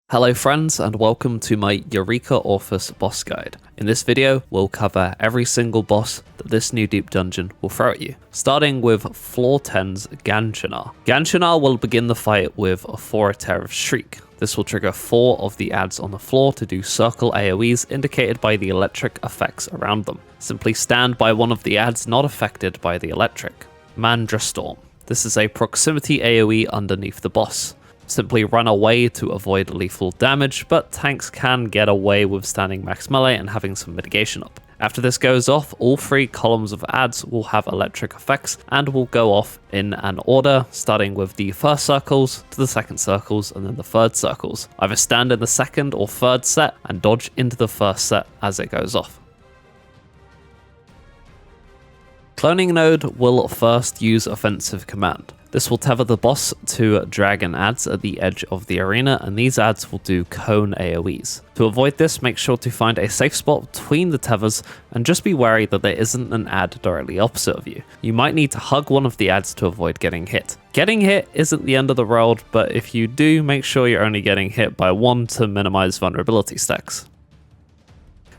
Hello friends and welcome to my Eureka Orthos Boss Guide. In this video, we'll cover every single boss that this new deep dungeon will throw at you. Starting with Floor 10's Ganshinar. Ganshinar will begin the fight with Authoritative Shriek. This will trigger 4 of the adds on the floor to do circle AoEs indicated by the electric effects around them. Simply stand by one of the adds not affected by the electric. Mandra Storm. This is a proximity AoE underneath the boss. Simply run away to avoid lethal damage, but tanks can get away with standing max melee and having some mitigation up. After this goes off, all 3 columns of adds will have electric effects and will go off in an order, starting with the first circles to the second circles and then the third circles. Either stand in the second or third set and dodge into the first set as it goes off. Cloning Node will first use Offensive Command. This will tether the boss to dragon adds at the edge of the arena, and these adds will do cone AoEs. To avoid this, make sure to find a safe spot between the tethers and just be wary that there isn't an add directly opposite of you. You might need to hug one of the adds to avoid getting hit. Getting hit isn't the end of the world, but if you do, make sure you're only getting hit by 1 to minimize vulnerability stacks.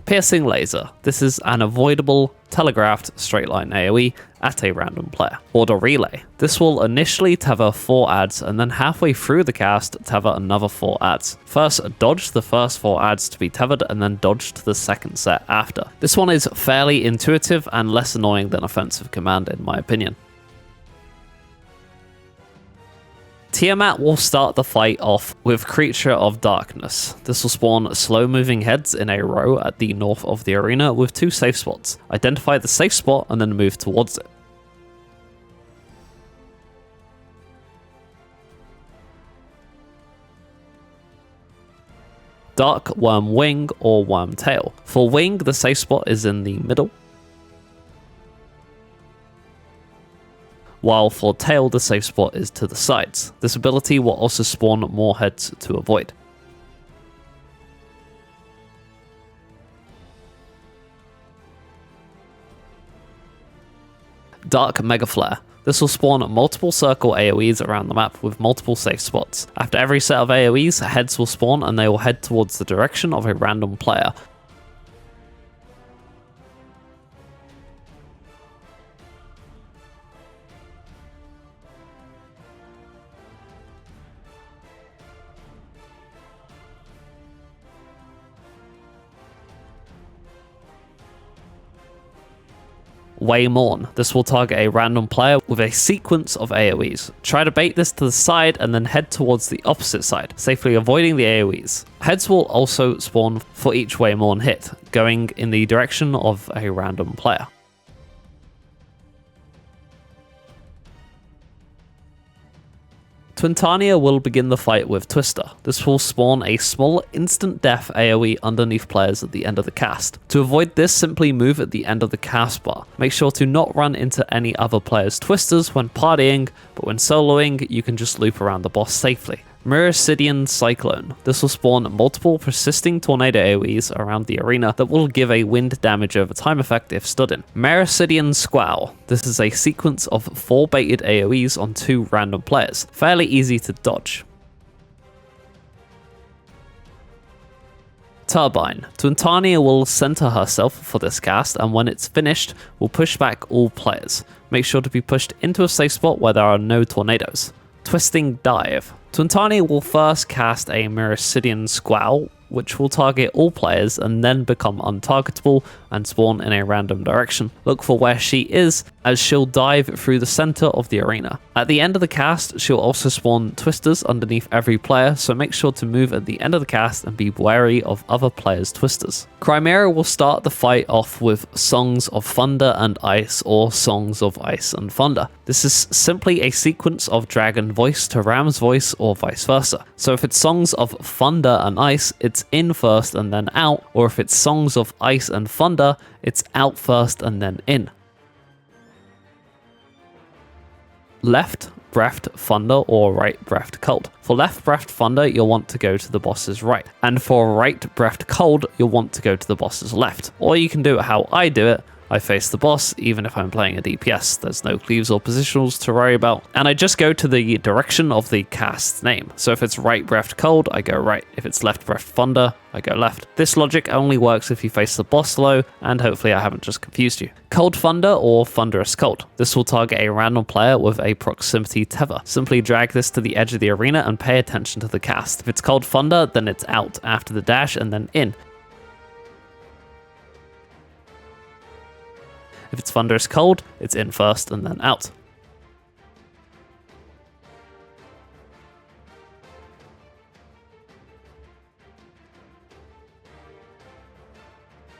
Piercing Laser. This is an avoidable, telegraphed straight line AoE at a random player. Order Relay. This will initially tether 4 adds and then halfway through the cast tether another 4 adds. First dodge the first 4 adds to be tethered and then dodge to the second set after. This one is fairly intuitive and less annoying than Offensive Command in my opinion. Tiamat will start the fight off with Creature of Darkness. This will spawn slow-moving heads in a row at the north of the arena with 2 safe spots. Identify the safe spot and then move towards it. Dark Worm Wing or Worm Tail. For Wing, the safe spot is in the middle, while for Tail the safe spot is to the sides. This ability will also spawn more heads to avoid. Dark Mega Flare. This will spawn multiple circle AoEs around the map with multiple safe spots. After every set of AoEs, heads will spawn and they will head towards the direction of a random player. Waymorn. This will target a random player with a sequence of AoEs. Try to bait this to the side and then head towards the opposite side, safely avoiding the AoEs. Heads will also spawn for each Waymorn hit, going in the direction of a random player. Twintania will begin the fight with Twister. This will spawn a small instant death AoE underneath players at the end of the cast. To avoid this, simply move at the end of the cast bar. Make sure to not run into any other players' Twisters when partying, but when soloing, you can just loop around the boss safely. Miracidian Cyclone. This will spawn multiple persisting tornado AoEs around the arena that will give a wind damage over time effect if stood in. Miracidian Squall. This is a sequence of 4 baited AoEs on 2 random players. Fairly easy to dodge. Turbine. Twintania will center herself for this cast, and when it's finished, will push back all players. Make sure to be pushed into a safe spot where there are no tornadoes. Twisting Dive. Twintania will first cast a Miracidian Squall, which will target all players and then become untargetable and spawn in a random direction. Look for where she is, as she'll dive through the center of the arena. At the end of the cast, she'll also spawn Twisters underneath every player, so make sure to move at the end of the cast and be wary of other players' Twisters. Chimera will start the fight off with Songs of Thunder and Ice or Songs of Ice and Thunder. This is simply a sequence of dragon voice to ram's voice or vice versa. So if it's Songs of Thunder and Ice, it's in first and then out, or if it's Songs of Ice and Thunder, it's out first and then in. Left breathed thunder or right breathed cold. For left breathed thunder, you'll want to go to the boss's right, and for right breathed cold, you'll want to go to the boss's left. Or you can do it how I do it, I face the boss even if I'm playing a DPS. There's no cleaves or positionals to worry about. And I just go to the direction of the cast's name. So if it's right breathed cold, I go right. If it's left breathed thunder, I go left. This logic only works if you face the boss low, and hopefully I haven't just confused you. Cold thunder or thunderous cold. This will target a random player with a proximity tether. Simply drag this to the edge of the arena and pay attention to the cast. If it's cold thunder, then it's out after the dash and then in. If it's thunderous cold, it's in first and then out.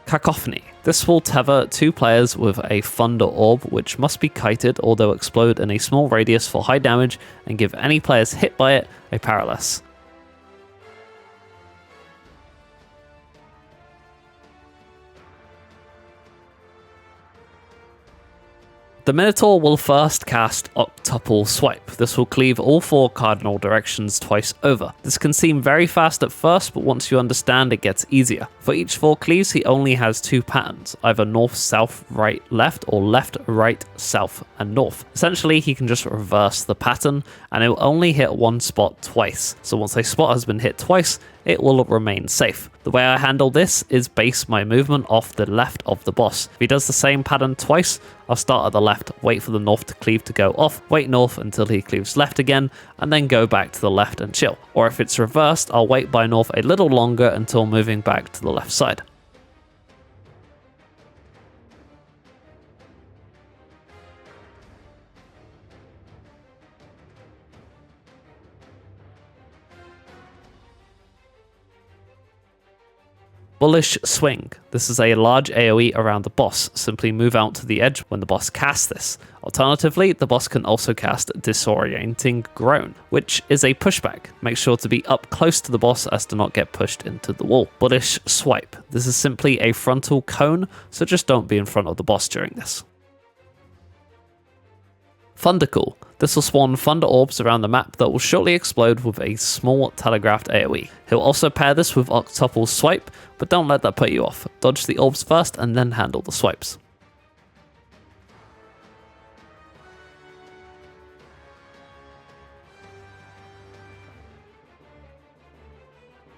Cacophony. This will tether 2 players with a thunder orb, which must be kited or they'll explode in a small radius for high damage and give any players hit by it a paralysis. The Minotaur will first cast Octuple Swipe. This will cleave all 4 cardinal directions twice over. This can seem very fast at first, but once you understand, it gets easier. For each 4 cleaves, he only has 2 patterns, either north, south, right, left, or left, right, south, and north. Essentially, he can just reverse the pattern, and it will only hit 1 spot twice. So once a spot has been hit twice, it will remain safe. The way I handle this is base my movement off the left of the boss. If he does the same pattern twice, I'll start at the left, wait for the north to cleave to go off, wait north until he cleaves left again, and then go back to the left and chill. Or if it's reversed, I'll wait by north a little longer until moving back to the left side. Bullish Swing. This is a large AoE around the boss. Simply move out to the edge when the boss casts this. Alternatively, the boss can also cast Disorienting Groan, which is a pushback. Make sure to be up close to the boss as to not get pushed into the wall. Bullish Swipe. This is simply a frontal cone, so just don't be in front of the boss during this. Thundercool. This will spawn thunder orbs around the map that will shortly explode with a small telegraphed AoE. He'll also pair this with Octuple Swipe, but don't let that put you off. Dodge the orbs first and then handle the swipes.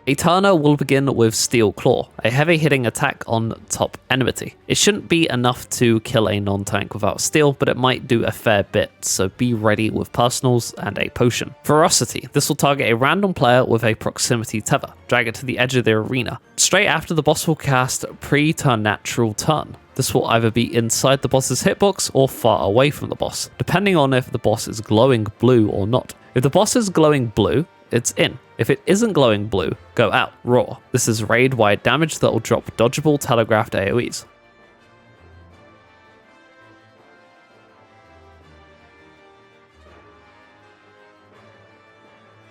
Eterna will begin with Steel Claw, a heavy hitting attack on top enmity. It shouldn't be enough to kill a non-tank without steel, but it might do a fair bit, so be ready with personals and a potion. Ferocity. This will target a random player with a proximity tether. Drag it to the edge of the arena. Straight after, the boss will cast Preternatural Turn. This will either be inside the boss's hitbox or far away from the boss, depending on if the boss is glowing blue or not. If the boss is glowing blue, it's in. If it isn't glowing blue, go out, raw. This is raid-wide damage that will drop dodgeable telegraphed AoEs.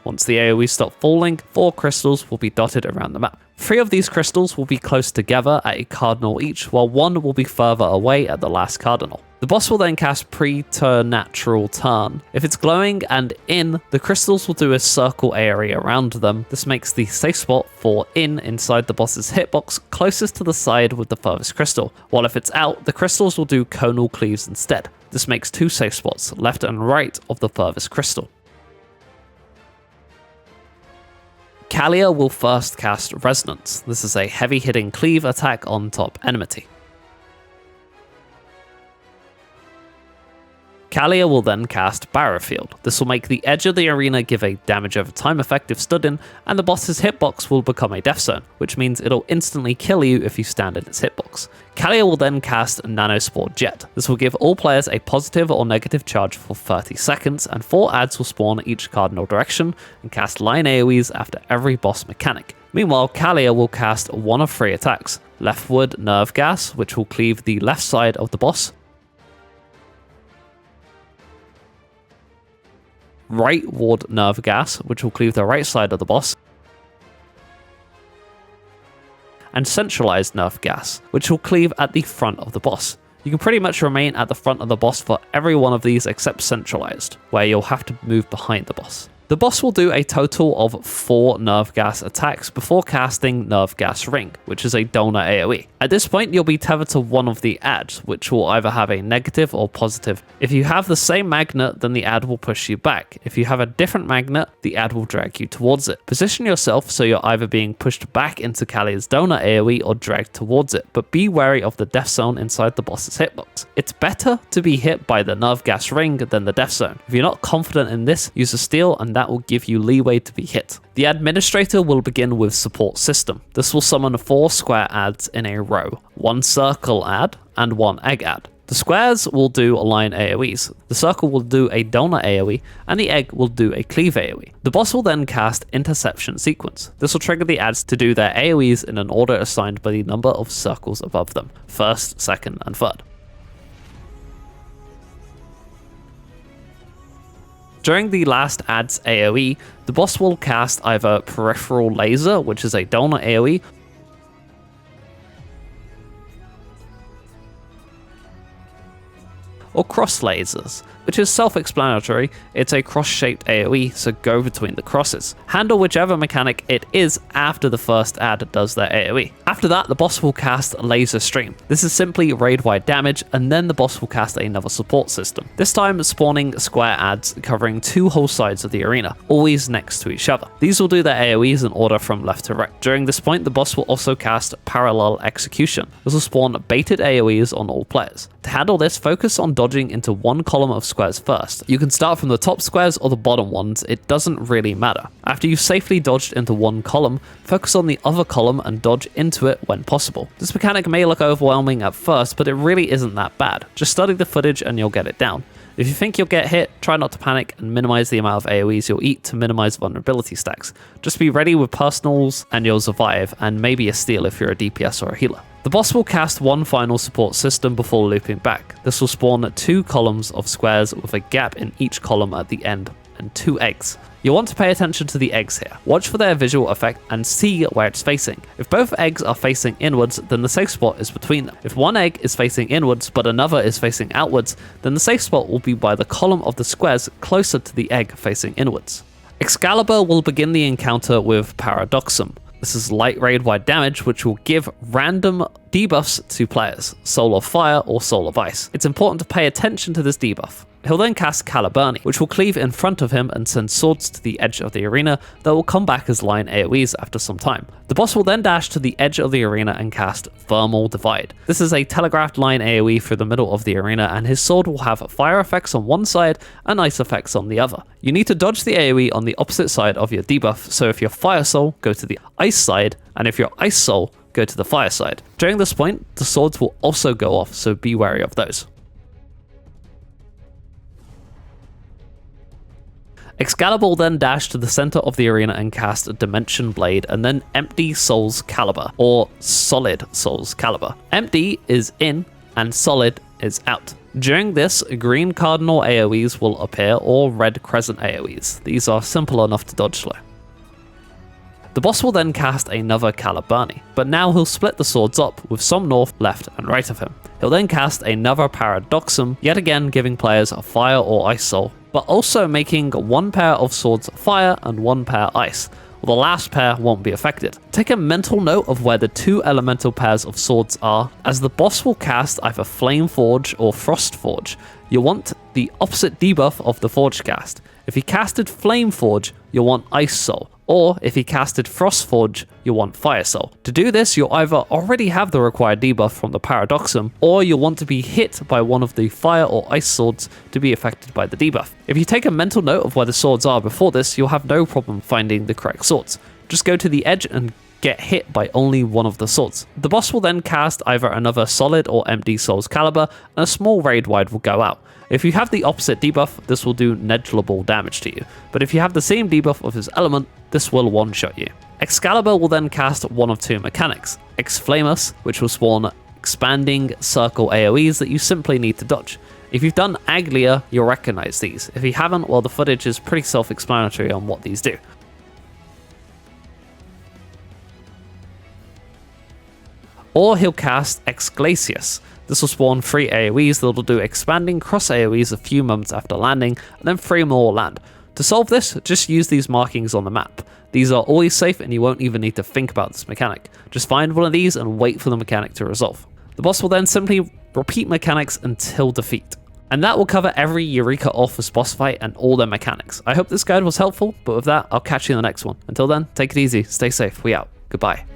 Once the AoEs stop falling, 4 crystals will be dotted around the map. 3 of these crystals will be close together at a cardinal each, while 1 will be further away at the last cardinal. The boss will then cast Preternatural Turn. If it's glowing and in, the crystals will do a circle area around them. This makes the safe spot for inside the boss's hitbox closest to the side with the furthest crystal, while if it's out, the crystals will do conal cleaves instead. This makes 2 safe spots, left and right of the furthest crystal. Kalia will first cast Resonance. This is a heavy hitting cleave attack on top enmity. Kalia will then cast Barrowfield. This will make the edge of the arena give a damage over time effect if stood in, and the boss's hitbox will become a death zone, which means it'll instantly kill you if you stand in its hitbox. Kalia will then cast Nanospore Jet. This will give all players a positive or negative charge for 30 seconds, and 4 adds will spawn each cardinal direction and cast line AoEs after every boss mechanic. Meanwhile, Kalia will cast one of 3 attacks. Leftward Nerve Gas, which will cleave the left side of the boss. Rightward Nerve Gas, which will cleave the right side of the boss. And Centralized Nerve Gas, which will cleave at the front of the boss. You can pretty much remain at the front of the boss for every one of these except Centralized, where you'll have to move behind the boss. The boss will do a total of 4 nerve gas attacks before casting Nerve Gas Ring, which is a donor AoE. At this point, you'll be tethered to one of the adds, which will either have a negative or positive. If you have the same magnet, then the add will push you back. If you have a different magnet, the add will drag you towards it. Position yourself so you're either being pushed back into Callie's donor AoE or dragged towards it, but be wary of the death zone inside the boss's hitbox. It's better to be hit by the Nerve Gas Ring than the death zone. If you're not confident in this, use a steal and that will give you leeway to be hit. The administrator will begin with support system. This will summon 4 square adds in a row, 1 circle add and 1 egg add. The squares will do line AoEs, the circle will do a donor AoE, and the egg will do a cleave AoE. The boss will then cast Interception Sequence. This will trigger the adds to do their AoEs in an order assigned by the number of circles above them, first, second, and third. During the last add's AoE, the boss will cast either Peripheral Laser, which is a donor AoE, or Cross Lasers, which is self-explanatory. It's a cross-shaped AoE, so go between the crosses. Handle whichever mechanic it is after the first add does their AoE. After that, the boss will cast Laser Stream. This is simply raid-wide damage, and then the boss will cast another support system. This time spawning square adds covering 2 whole sides of the arena, always next to each other. These will do their AoEs in order from left to right. During this point, the boss will also cast Parallel Execution. This will spawn baited AoEs on all players. To handle this, focus on dodging into one column of squares first. You can start from the top squares or the bottom ones, it doesn't really matter. After you've safely dodged into one column, focus on the other column and dodge into it when possible. This mechanic may look overwhelming at first, but it really isn't that bad. Just study the footage and you'll get it down. If you think you'll get hit, try not to panic and minimize the amount of AoEs you'll eat to minimize vulnerability stacks. Just be ready with personals and you'll survive, and maybe a steal if you're a DPS or a healer. The boss will cast one final support system before looping back. This will spawn 2 columns of squares with a gap in each column at the end, and 2 eggs. You'll want to pay attention to the eggs here. Watch for their visual effect and see where it's facing. If both eggs are facing inwards, then the safe spot is between them. If one egg is facing inwards but another is facing outwards, then the safe spot will be by the column of the squares closer to the egg facing inwards. Excalibur will begin the encounter with Paradoxum. This is light raid-wide damage, which will give random debuffs to players, Soul of Fire or Soul of Ice. It's important to pay attention to this debuff. He'll then cast Caliburni, which will cleave in front of him and send swords to the edge of the arena that will come back as line AoEs after some time. The boss will then dash to the edge of the arena and cast Thermal Divide. This is a telegraphed line AoE through the middle of the arena, and his sword will have fire effects on one side and ice effects on the other. You need to dodge the AoE on the opposite side of your debuff, so if you're Fire Soul, go to the ice side, and if you're Ice Soul, go to the fire side. During this point, the swords will also go off, so be wary of those. Excalibur will then dash to the center of the arena and cast Dimension Blade, and then Empty Soul's Caliber, or Solid Soul's Caliber. Empty is in, and Solid is out. During this, green cardinal AoEs will appear, or red crescent AoEs. These are simple enough to dodge slow. The boss will then cast another Caliburni, but now he'll split the swords up with some north, left, and right of him. He'll then cast another Paradoxum, yet again giving players a fire or ice soul, but also making one pair of swords fire and one pair ice. Well, the last pair won't be affected. Take a mental note of where the 2 elemental pairs of swords are, as the boss will cast either Flame Forge or Frost Forge. You'll want the opposite debuff of the Forge cast. If he casted Flame Forge, you'll want Ice Soul, or if he casted Frost Forge, you'll want Fire Soul. To do this, you'll either already have the required debuff from the Paradoxum, or you'll want to be hit by one of the Fire or Ice swords to be affected by the debuff. If you take a mental note of where the swords are before this, you'll have no problem finding the correct swords. Just go to the edge and get hit by only one of the swords. The boss will then cast either another Solid or Empty Soul's Caliber, and a small raid wide will go out. If you have the opposite debuff, this will do negligible damage to you, but if you have the same debuff of his element, this will one-shot you. Excalibur will then cast one of 2 mechanics, Exflamus, which will spawn expanding circle AoEs that you simply need to dodge. If you've done Aglia, you'll recognize these. If you haven't, well, the footage is pretty self-explanatory on what these do. Or he'll cast Exclacius. This will spawn 3 AoEs that will do expanding cross AoEs a few moments after landing, and then 3 more land. To solve this, just use these markings on the map. These are always safe and you won't even need to think about this mechanic. Just find one of these and wait for the mechanic to resolve. The boss will then simply repeat mechanics until defeat. And that will cover every Eureka Orthos boss fight and all their mechanics. I hope this guide was helpful, but with that, I'll catch you in the next one. Until then, take it easy, stay safe, we out. Goodbye.